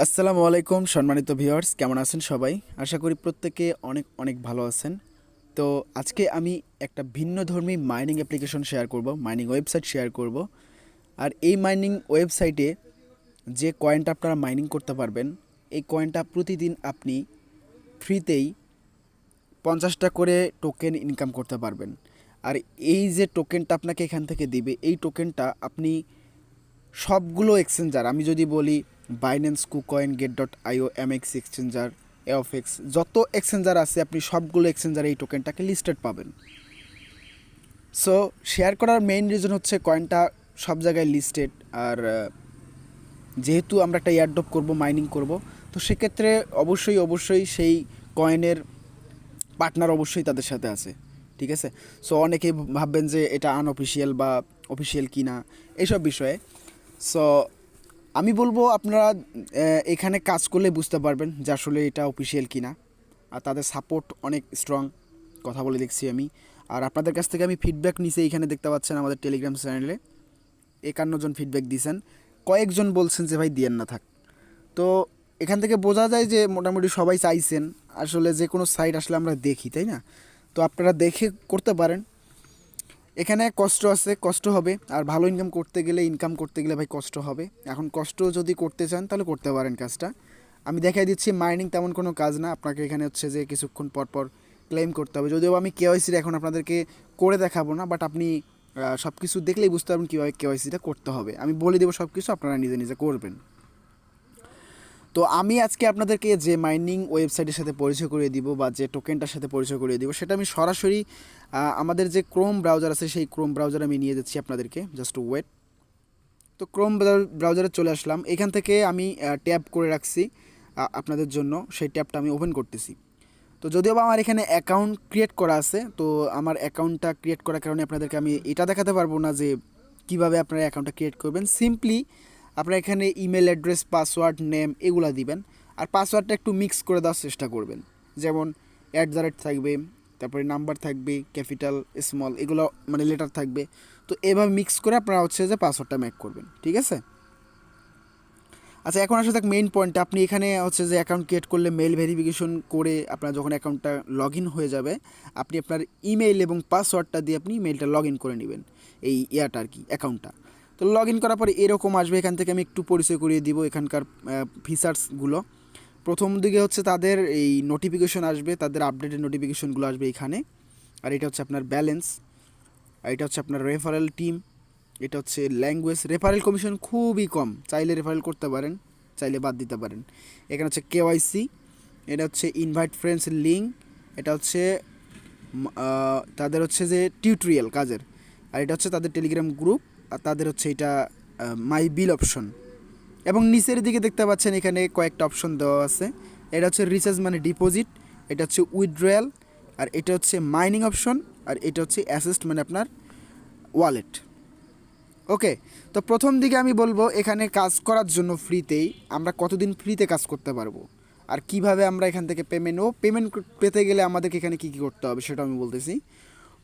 আসসালামু আলাইকুম সম্মানিত ভিউয়ার্স, কেমন আছেন সবাই? আশা করি প্রত্যেকে অনেক অনেক ভালো আছেন। তো আজকে আমি একটা ভিন্নধর্মী মাইনিং অ্যাপ্লিকেশন শেয়ার করব, মাইনিং ওয়েবসাইট শেয়ার করব। আর এই মাইনিং ওয়েবসাইটে যে কয়েনটা আপনারা মাইনিং করতে পারবেন, এই কয়েনটা প্রতিদিন আপনি ফ্রিতেই 50টা করে টোকেন ইনকাম করতে পারবেন। আর এই যে টোকেনটা আপনাকে এখান থেকে দিবে, এই টোকেনটা আপনি সবগুলো এক্সচেঞ্জার, আমি যদি বলি বাইন্যান্স, কুকয়েন, গেট.io, এমএক্স এক্সচেঞ্জার, এওফএক্স, যত এক্সচেঞ্জার আছে আপনি সবগুলো এক্সচেঞ্জারে এই টোকেনটাকে লিস্টেড পাবেন। সো শেয়ার করার মেইন রিজন হচ্ছে কয়েনটা সব জায়গায় লিস্টেড। আর যেহেতু আমরা একটা এয়ারড্রপ করব, মাইনিং করব, তো সেক্ষেত্রে অবশ্যই সেই কয়েনের পার্টনার অবশ্যই তাদের সাথে আছে। ঠিক আছে? সো অনেকেই ভাববেন যে এটা আনঅফিসিয়াল বা অফিসিয়াল কিনা, এইসব বিষয়ে। সো আমি বলবো আপনারা এখানে কাজ করলে বুঝতে পারবেন যে আসলে এটা অফিসিয়াল কিনা। আর তাদের সাপোর্ট অনেক স্ট্রং, কথা বলে দেখছি আমি। আর আপনাদের কাছ থেকে আমি ফিডব্যাক নিচে এইখানে দেখতে পাচ্ছেন আমাদের টেলিগ্রাম চ্যানেলে 51 জন ফিডব্যাক দিয়েছেন। কয়েকজন বলছেন যে ভাই দিয়েন না থাক। তো এখান থেকে বোঝা যায় যে মোটামুটি সবাই চাইছেন। আসলে যে কোনো সাইট আসলে আমরা দেখি, তাই না? তো আপনারা দেখে করতে পারেন। এখানে কষ্ট আছে, কষ্ট হবে। আর ভালো ইনকাম করতে গেলে ভাই কষ্ট হবে। এখন কষ্ট যদি করতে চান তাহলে করতে পারেন কাজটা। আমি দেখাই দিচ্ছি, মাইনিং তেমন কোনো কাজ না। আপনাকে এখানে হচ্ছে যে কিছুক্ষণ পর পর ক্লেম করতে হবে। যদিও আমি কেওয়াইসির এখন আপনাদেরকে করে দেখাবো না, বাট আপনি সব কিছু দেখলেই বুঝতে পারবেন কীভাবে কেওয়াইসিটা করতে হবে। আমি বলে দেবো সব কিছু, আপনারা নিজে নিজে করবেন। তো আমি আজকে আপনাদেরকে যে মাইনিং ওয়েবসাইটের সাথে পরিচয় করিয়ে দিব বা যে টোকেনটার সাথে পরিচয় করিয়ে দিব, সেটা আমি সরাসরি আমাদের যে ক্রোম ব্রাউজার আছে সেই ক্রোম ব্রাউজারে আমি নিয়ে যাচ্ছি আপনাদেরকে। Just wait. তো ক্রোম ব্রাউজারে চলে আসলাম। এখান থেকে আমি ট্যাব করে রাখছি আপনাদের জন্য, সেই ট্যাবটা আমি ওপেন করতেছি। তো যদিও বা আমার এখানে অ্যাকাউন্ট ক্রিয়েট করা আছে, তো আমার অ্যাকাউন্টটা ক্রিয়েট করার কারণে আপনাদেরকে আমি এটা দেখাতে পারবো না যে কীভাবে আপনারা অ্যাকাউন্টটা ক্রিয়েট করবেন। সিম্পলি আপনারা এখানে ইমেল অ্যাড্রেস, পাসওয়ার্ড, নেম এগুলো দিবেন। আর পাসওয়ার্ডটা একটু মিক্স করে দেওয়ার চেষ্টা করবেন। যেমন @ থাকবে, তারপরে নাম্বার থাকবে, ক্যাপিটাল, স্মল, এগুলো মানে লেটার থাকবে। তো এভাবে মিক্স করে আপনারা হচ্ছে যে পাসওয়ার্ডটা মেক করবেন। ঠিক আছে? আচ্ছা, এখন আসলে থাক মেইন পয়েন্টে। আপনি এখানে হচ্ছে যে অ্যাকাউন্ট ক্রিয়েট করলে মেল ভেরিফিকেশন করে আপনার যখন অ্যাকাউন্টটা লগ ইন হয়ে যাবে, আপনি আপনার ইমেইল এবং পাসওয়ার্ডটা দিয়ে আপনি মেলটা লগ ইন করে নেবেন, এই ইয়াটা আর কি, অ্যাকাউন্টটা। তো লগ ইন করার পরে এরকম আসবে। এখান থেকে আমি একটু পরিচয় করিয়ে দিব এখানকার ফিচার্সগুলো। প্রথম দিকে হচ্ছে তাদের এই নোটিফিকেশন আসবে, তাদের আপডেটের নোটিফিকেশনগুলো আসবে এখানে। আর এটা হচ্ছে আপনার ব্যালেন্স, আর এটা হচ্ছে আপনার রেফারেল টিম, এটা হচ্ছে ল্যাঙ্গুয়েজ। রেফারেল কমিশন খুবই কম, চাইলে রেফারেল করতে পারেন, চাইলে বাদ দিতে পারেন। এখানে হচ্ছে কেওয়াইসি, এটা হচ্ছে ইনভাইট ফ্রেন্ডস লিঙ্ক, এটা হচ্ছে তাদের হচ্ছে যে টিউটোরিয়াল কাজের, আর এটা হচ্ছে তাদের টেলিগ্রাম গ্রুপ, আর তাদের হচ্ছে এটা মাই বিল অপশন। এবং নিচের দিকে দেখতে পাচ্ছেন এখানে কয়েকটা অপশন দেওয়া আছে। এটা হচ্ছে রিচার্জ মানে ডিপোজিট, এটা হচ্ছে উইথড্রয়াল, আর এটা হচ্ছে মাইনিং অপশন, আর এটা হচ্ছে অ্যাসেস্ট মানে আপনার ওয়ালেট। ওকে। তো প্রথম দিকে আমি বলবো এখানে কাজ করার জন্য ফ্রিতেই আমরা কতদিন ফ্রিতে কাজ করতে পারবো, আর কিভাবে আমরা এখান থেকে পেমেন্ট পেতে গেলে আমাদেরকে এখানে কী কী করতে হবে সেটা আমি বলতেছি।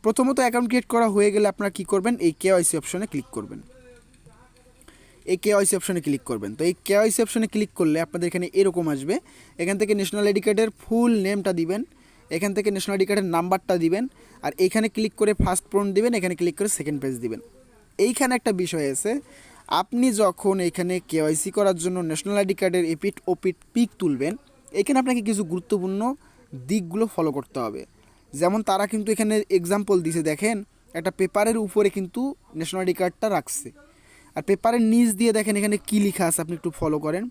প্রথমত অ্যাকাউন্ট ক্রিয়েট করা হয়ে গেলে আপনারা কী করবেন, এই কেওয়াইসি অপশনে ক্লিক করবেন। এই কেওয়াইসি অপশনে ক্লিক করবেন। তো এই কেওয়াইসি অপশনে ক্লিক করলে আপনাদের এখানে এরকম আসবে। এখান থেকে ন্যাশনাল আইডি কার্ডের ফুল নেমটা দিবেন, এখান থেকে ন্যাশনাল আইডি কার্ডের নাম্বারটা দিবেন, আর এইখানে ক্লিক করে ফার্স্ট প্রম্পট দিবেন, এখানে ক্লিক করে সেকেন্ড পেজ দিবেন। এইখানে একটা বিষয় আছে, আপনি যখন এখানে কেওয়াইসি করার জন্য ন্যাশনাল আইডি কার্ডের এপিট ওপিট পিক তুলবেন, এখানে আপনাকে কিছু গুরুত্বপূর্ণ দিকগুলো ফলো করতে হবে। যেমন তারা কিন্তু এখানে এক্সাম্পল দিছে, দেখেন একটা পেপারের উপরে কিন্তু ন্যাশনাল আইডি কার্ডটা রাখছে, আর পেপারের নিচ দিয়ে দেখেন এখানে কী লেখা আছে, আপনি একটু ফলো করেন।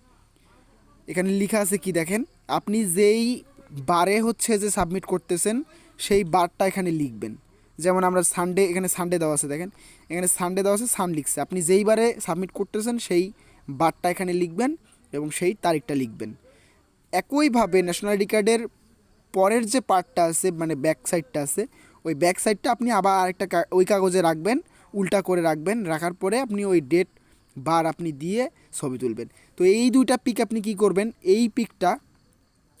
এখানে লেখা আছে কি দেখেন, আপনি যেই বারে হচ্ছে যে সাবমিট করতেছেন সেই বারটা এখানে লিখবেন। যেমন আমরা সানডে, এখানে সানডে দেওয়া আছে, দেখেন এখানে সানডে দেওয়া আছে, সান লিখছে। আপনি যেই বারে সাবমিট করতেছেন সেই বারটা এখানে লিখবেন এবং সেই তারিখটা লিখবেন। একইভাবে ন্যাশনাল আইডি কার্ডের পরের যে পার্টটা আছে মানে ব্যাক সাইডটা আছে, ওই ব্যাক সাইডটা আপনি আবার আরেকটা ওই কাগজে রাখবেন, উল্টা করে রাখবেন। রাখার পরে আপনি ওই ডেট বার আপনি দিয়ে ছবি তুলবেন। তো এই দুইটা পিক আপনি কি করবেন, এই পিকটা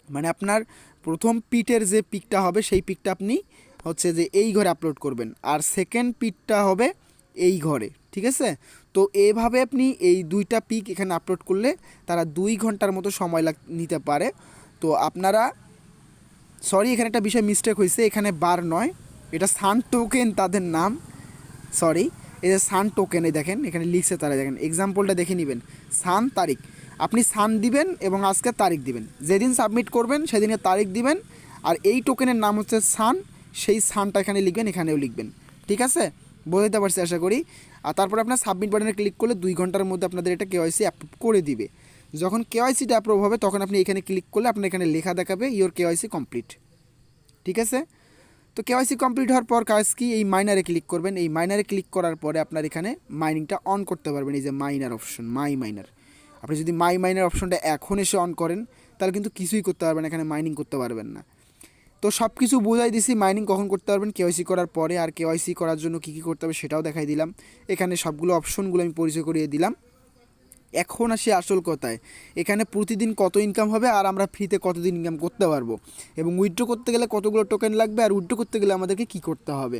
মানে আপনার প্রথম পিটের যে পিকটা হবে সেই পিকটা আপনি হচ্ছে যে এই ঘরে আপলোড করবেন, আর সেকেন্ড পিকটা হবে এই ঘরে। ঠিক আছে? তো এভাবে আপনি এই 2টা পিক এখানে আপলোড করলে তারা 2 ঘন্টার মতো সময় নিতে পারে। তো আপনারা সরি, এখানে একটা বিষয় মিস্টেক হয়েছে, এখানে বার নয়, এটা সান টোকেন তাদের নাম, সরি। এই যে সান টোকেন, এই দেখেন এখানে লিখছে তারা, দেখেন এক্সাম্পলটা দেখে নেবেন, সান তারিখ, আপনি সান দিবেন এবং আজকে তারিখ দিবেন, যেদিন সাবমিট করবেন সেদিনের তারিখ দিবেন, আর এই টোকেনের নাম হচ্ছে সান, সেই সানটা এখানে লিখবেন, এখানেও লিখবেন, ঠিক আছে? বোঝাতে পারছি আশা করি। আর তারপরে আপনার সাবমিট বাটনে ক্লিক করলে 2 ঘন্টার মধ্যে আপনাদের এটা কেওয়াইসি অ্যাপ্রুভ করে দিবে। যখন কেওয়াইসিটা অ্যাপ্রুভ হবে তখন আপনি এখানে ক্লিক করলে আপনার এখানে লেখা দেখাবে ইওর কেওয়াইসি কমপ্লিট, ঠিক আছে? তো কেওয়াইসি কমপ্লিট হওয়ার পর কাজ কি, এই মাইনারে ক্লিক করবেন। এই মাইনারে ক্লিক করার পরে আপনার এখানে মাইনিংটা অন করতে পারবেন, এই যে মাইনার অপশন, মাইনার। আপনি যদি মাইনার অপশনটা এখন এসে অন করেন তাহলে কিন্তু কিছুই করতে পারবেন, এখানে মাইনিং করতে পারবেন না। তো সব কিছু বোঝাই দিছি, মাইনিং কখন করতে পারবেন কেওয়াইসি করার পরে, আর কেওয়াইসি করার জন্য কী কী করতে হবে সেটাও দেখাই দিলাম। এখানে সবগুলো অপশনগুলো আমি পরিচয় করিয়ে দিলাম। এখন আসি আসল কথায়, এখানে প্রতিদিন কত ইনকাম হবে আর আমরা ফ্রিতে কতদিন ইনকাম করতে পারবো, এবং উইথড্র করতে গেলে কতগুলো টোকেন লাগবে, আর উইথড্র করতে গেলে আমাদেরকে কী করতে হবে।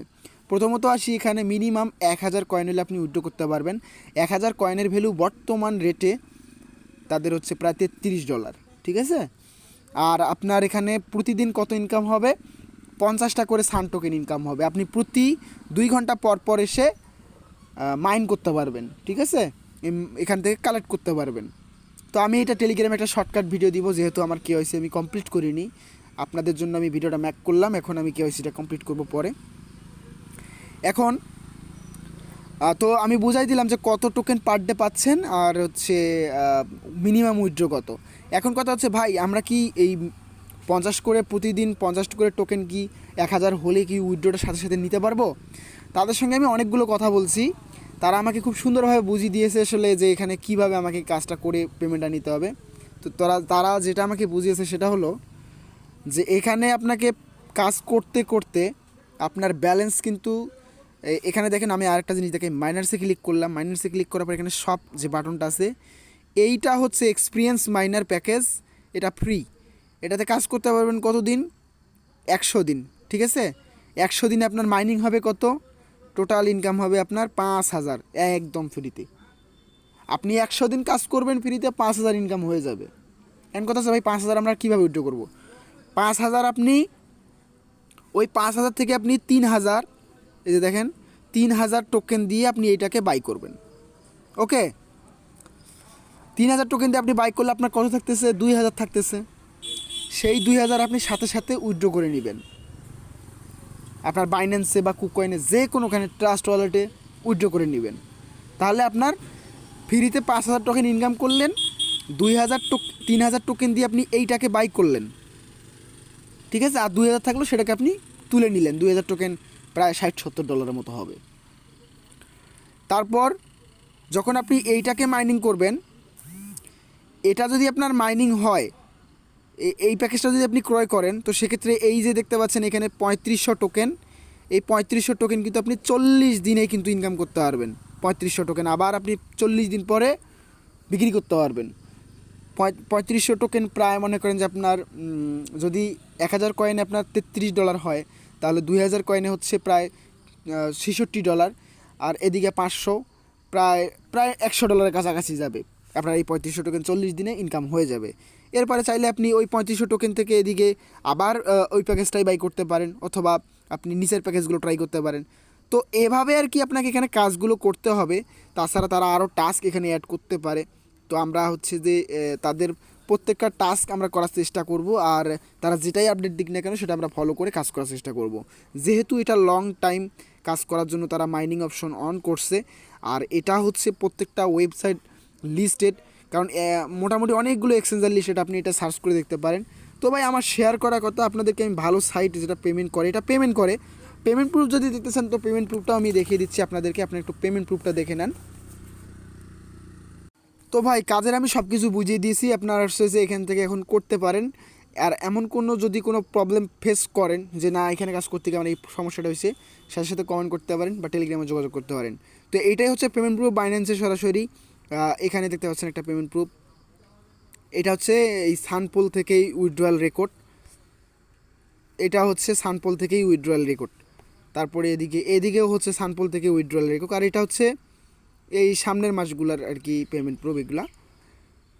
প্রথমত আসি, এখানে মিনিমাম 1000 কয়েন হলে আপনি উইথড্র করতে পারবেন। 1000 কয়েনের ভ্যালু বর্তমান রেটে তাদের হচ্ছে প্রায় $33, ঠিক আছে? আর আপনার এখানে প্রতিদিন কত ইনকাম হবে, 50টা করে সান টোকেন ইনকাম হবে। আপনি প্রতি 2 ঘন্টা পর পর এসে মাইন করতে পারবেন, ঠিক আছে? এখান থেকে কালেক্ট করতে পারবেন। তো আমি এটা টেলিগ্রামে একটা শর্টকাট ভিডিও দিব, যেহেতু আমার কেওয়াইসি আমি কমপ্লিট করিনি, আপনাদের জন্য আমি ভিডিওটা ম্যাক করলাম। এখন আমি কেওয়াইসিটা কমপ্লিট করব পরে। এখন তো আমি বুঝাই দিলাম যে কত টোকেন পার ডে পাচ্ছেন, আর হচ্ছে মিনিমাম উইথড্র কত। এখন কথা হচ্ছে ভাই, আমরা কি এই 50 করে প্রতিদিন 50 করে টোকেন কি 1000 হলে কি উইথড্রটার সাথে সাথে নিতে পারবো? তাদের সঙ্গে আমি অনেকগুলো কথা বলছি, তারা আমাকে খুব সুন্দরভাবে বুঝিয়ে দিয়েছে আসলে যে এখানে কিভাবে আমাকে কাজটা করে পেমেন্টটা নিতে হবে। তো তারা যেটা আমাকে বুঝিয়েছে সেটা হলো যে এখানে আপনাকে কাজ করতে করতে আপনার ব্যালেন্স কিন্তু এখানে দেখেন, আমি আরেকটা জিনিস দেখে মাইনার্সে ক্লিক করলাম। মাইনার্সে ক্লিক করার পর এখানে সব যে বাটনটা আছে, এইটা হচ্ছে এক্সপিরিয়েন্স মাইনার প্যাকেজ, এটা ফ্রি। এটাতে কাজ করতে পারবেন কতদিন, 100 দিন, ঠিক আছে? 100 দিনে আপনার মাইনিং হবে কত, টোটাল ইনকাম হবে আপনার 5000, একদম ফ্রিতে। আপনি 100 দিন কাজ করবেন ফ্রিতে, 5000 ইনকাম হয়ে যাবে। এখন কথা হচ্ছে ভাই 5000 আমরা কীভাবে উইথড্র করবো? 5000 আপনি ওই 5000 থেকে আপনি 3000, এই যে দেখেন 3000 টোকেন দিয়ে আপনি এইটাকে বাই করবেন। ওকে, 3000 টোকেন দিয়ে আপনি বাই করলে আপনার কত থাকতেছে, 2000 থাকতেছে। সেই 2000 আপনি সাথে সাথে উইথড্র করে নেবেন আপনার বাইন্যান্সে বা কুকয়েনে, যে কোনোখানে ট্রাস্ট ওয়ালেটে উইথড্র করে নেবেন। তাহলে আপনার ফ্রিতে 5000 টোকেন ইনকাম করলেন, 3000 টোকেন দিয়ে আপনি এইটাকে বাই করলেন, ঠিক আছে? আর 2000 থাকলো সেটাকে আপনি তুলে নিলেন, 2000 টোকেন প্রায় $60-70 মতো হবে। তারপর যখন আপনি এইটাকে মাইনিং করবেন, এটা যদি আপনার মাইনিং হয়, এই প্যাকেজটা যদি আপনি ক্রয় করেন, তো সেক্ষেত্রে এই যে দেখতে পাচ্ছেন এখানে 3500 টোকেন, এই 3500 টোকেন কিন্তু আপনি 40 দিনে কিন্তু ইনকাম করতে পারবেন। 3500 টোকেন আবার আপনি 40 দিন পরে বিক্রি করতে পারবেন। 3500 টোকেন প্রায় মনে করেন যে আপনার যদি 1000 কয়েনে আপনার $33 হয়, তাহলে 2000 কয়েনে হচ্ছে প্রায় $66, আর এদিকে 500, প্রায় $100 কাছাকাছি যাবে। আপনার এই 3500 টোকেন 40 দিনে ইনকাম হয়ে যাবে। এরপরে চাইলে আপনি ওই 3500 টোকেন থেকে এদিকে আবার ওই প্যাকেজটাই বাই করতে পারেন, অথবা আপনি নিচের প্যাকেজগুলো ট্রাই করতে পারেন। তো এভাবে আর কি আপনাকে এখানে কাজগুলো করতে হবে। তাছাড়া তারা আরও টাস্ক এখানে অ্যাড করতে পারে। তো আমরা হচ্ছে যে তাদের প্রত্যেকটা টাস্ক আমরা করার চেষ্টা করব, আর তারা যেটাই আপডেট দিক না কেন সেটা আমরা ফলো করে কাজ করার চেষ্টা করব। যেহেতু এটা লং টাইম কাজ করার জন্য তারা মাইনিং অপশন অন করছে, আর এটা হচ্ছে প্রত্যেকটা ওয়েবসাইট লিস্টেড, কারণ মোটামুটি অনেকগুলো এক্সচেঞ্জার লিস্টেড, আপনি এটা সার্চ করে দেখতে পারেন। তো ভাই আমার শেয়ার করা কথা আপনাদেরকে, আমি ভালো সাইট যেটা পেমেন্ট করে, এটা পেমেন্ট করে। পেমেন্ট প্রুফ যদি দেখতে চান তো পেমেন্ট প্রুফটাও আমি দেখিয়ে দিচ্ছি আপনাদেরকে, আপনি একটু পেমেন্ট প্রুফটা দেখে নেন। তো ভাই কাজের আমি সব কিছু বুঝিয়ে দিয়েছি, আপনারা হচ্ছে যে এখান থেকে এখন করতে পারেন। আর এমন যদি কোনো প্রবলেম ফেস করেন যে না এখানে কাজ করতে গিয়ে আমার এই সমস্যাটা হয়েছে, সাথে সাথে কমেন্ট করতে পারেন বা টেলিগ্রামে যোগাযোগ করতে পারেন। তো এইটাই হচ্ছে পেমেন্ট প্রুফ বাইন্যান্সে সরাসরি। এখানে দেখতে পাচ্ছেন একটা পেমেন্ট প্রুফ, এটা হচ্ছে এই সানপোল থেকেই উইথড্রয়াল রেকর্ড, এটা হচ্ছে সানপোল থেকেই উইথড্রয়াল রেকর্ড। তারপরে এদিকেও হচ্ছে সানপোল থেকে উইথড্রয়াল রেকর্ড, আর এটা হচ্ছে এই সামনের মাসগুলার আর কি পেমেন্ট প্রুফ এগুলা।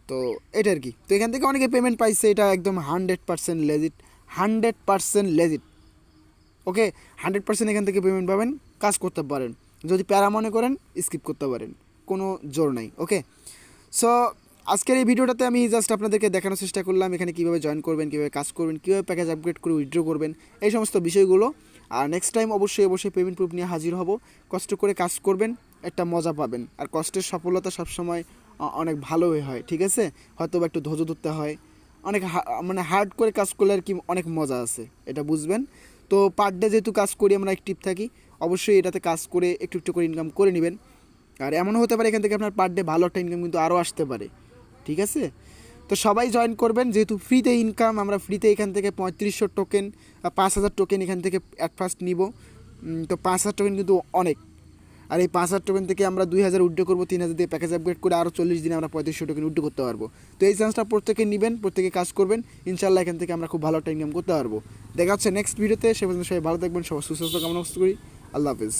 তো এটা আর কি, তো এখান থেকে অনেকে পেমেন্ট পাইছে, এটা একদম 100% লেজিট, 100% লেজিট। ওকে, 100% এখান থেকে পেমেন্ট পাবেন, কাজ করতে পারেন। যদি প্যারা মনে করেন স্কিপ করতে পারেন, কোনো জোর নাই। ওকে, সো আজকের এই ভিডিওটাতে আমি জাস্ট আপনাদেরকে দেখানোর চেষ্টা করলাম এখানে কীভাবে জয়েন করবেন, কীভাবে কাজ করবেন, কীভাবে প্যাকেজ আপগ্রেড করে উইথড্র করবেন, এই সমস্ত বিষয়গুলো। আর নেক্সট টাইম অবশ্যই পেমেন্ট প্রুফ নিয়ে হাজির হব। কষ্ট করে কাজ করবেন, একটা মজা পাবেন। আর কষ্টের সফলতা সবসময় অনেক ভালোই হয়, ঠিক আছে? হয়তো বা একটু ধৈর্য ধরতে হয়, অনেক মানে হার্ড করে কাজ করলে আর কি অনেক মজা আছে, এটা বুঝবেন। তো পার ডে যেহেতু কাজ করি আমরা, অ্যাক্টিভ থাকি, অবশ্যই এটাতে কাজ করে একটু একটু করে ইনকাম করে নেবেন। আর এমনও হতে পারে এখান থেকে আপনার পার ডে ভালো একটা ইনকাম কিন্তু আরও আসতে পারে, ঠিক আছে? তো সবাই জয়েন করবেন, যেহেতু ফ্রিতে ইনকাম, আমরা ফ্রিতে এখান থেকে 3500 টোকেন, 5000 টোকেন এখান থেকে অ্যাট ফার্স্ট নিব। তো 5000 টোকেন কিন্তু অনেক। আর এই 5000 টোকেন থেকে আমরা 2000 উইথড্র করবো, 3000 দিয়ে প্যাকেজ আপগ্রেড করে আরও 40 দিনে আমরা 3500 টোকেন উইথড্র করতে পারবো। তো এই চান্সটা প্রত্যেকে নেবেন, প্রত্যেকে কাজ করবেন, ইনশাল্লাহ এখান থেকে আমরা খুব ভালো একটা ইনকাম করতে পারবো। দেখা হচ্ছে নেক্সট ভিডিওতে। সে পর্যন্ত সবাই ভালো থাকবেন, সবাই সুস্বাস্থ্য কামনা করি। আল্লাহ হাফিজ।